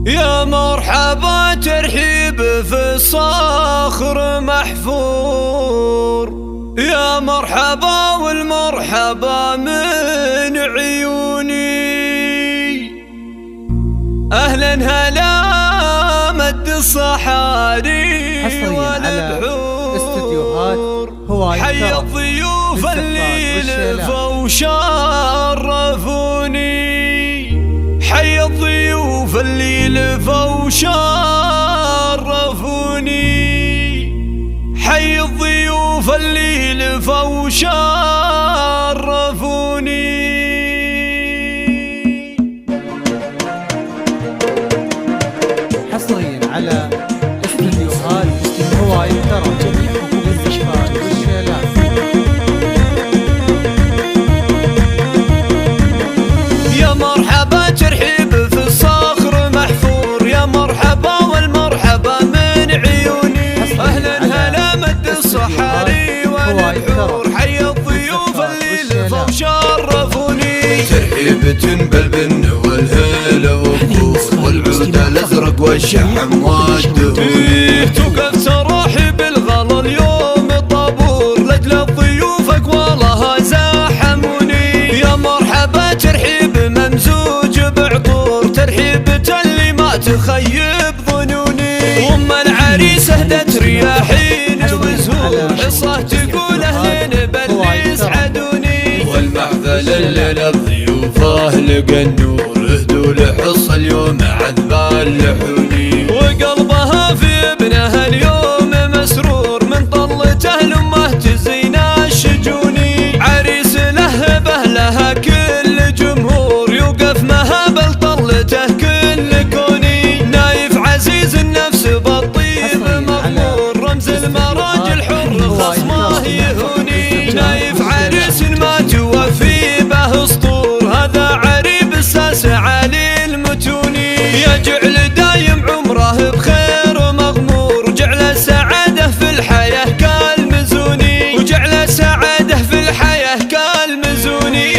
يا مرحبا ترحيب في الصخر محفور، يا مرحبا والمرحبا من عيوني. أهلا هلا مد الصحاري والبحور، حي الضيوف اللي لفوا وشرفوني، حي الضيوف اللي لفوا وشرفوني، حي الضيوف اللي لفوا وشرفوني. حصريا على استديوهات هواي ترى جميع حقوق الاستشفاء والشيلات. يا مرحبا ترحيب في الصخر محفور، يا مرحبا والمرحبا من عيوني. أهلا هلا مد الصحاري والبحور، حي الضيوف اللي لفوا وشرفوني. ترحيبة بالبن والهلا والبور والعود الازرق والشحم والدهون. توقف تراحي بالغلا اليوم الطابور، لاجل ضيوفك والله زاحموني. يا مرحبا ترحيب ممزوج بعطور، ترحيبة اللي ما تخيب ظنوني. وام العريس اهدت رياحين وزهور، حصه تقول اهلين بل يسعدوني. والمحفل اللي للضيوف اهل النور، اهدوا لحص اليوم عذب اللحوني. وقلبها في ابنها اليوم مسرور، من طلته لامه تزين الشجوني. عريس لهبه لها كل جمهور، يوقف مهابل طلته كل كوني. نايف عزيز النفس بالطيب مغمور، رمز المراجل حر خصمه يهوني. نايف عريس ما توفي به اسطور، هذا عريب الساس علي المتوني. يجعل دايم عمره بخير مغمور، جعل السعاده في الحياه كالمزوني، وجعل السعاده في الحياه كالمزوني.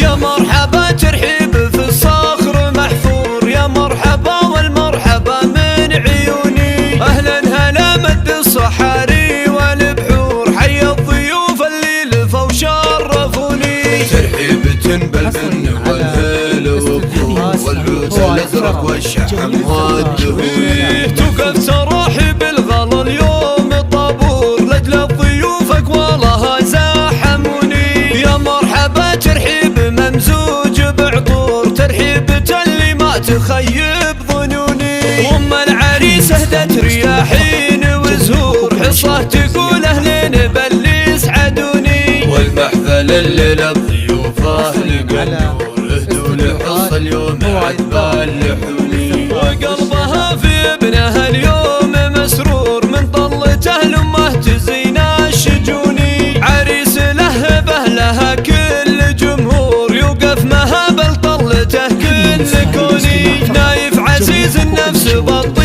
يا مرحبا ترحيب في الصخر محفور، يا مرحبا والمرحبا من عيوني. أهلا هلا مد الصحاري والبحور، حي الضيوف اللي لفوا وشرفوني. ترحيبة بالبن والهلا والبور والعود الازرق والشحم والدهون. توقف تراحي بالغلا اليوم الطابور، لاجل ضيوفك والله زاحموني. يا مرحبا ترحيب ممزوج بعطور، ترحيبة اللي ما تخيب ظنوني. وام العريس اهدت رياحين وزهور، حصه تقول اهلين بل يسعدوني. والمحفل اللي للضيوف اهل النور، اهدوا لحص اليوم عذب اللحوني. وقلبها في ابنها اليوم مسرور، من طلته لامه تزين الشجوني. عريس لهبه لها كل جمهور، يوقف مهابل طلته كل كوني. نايف عزيز النفس بالطيب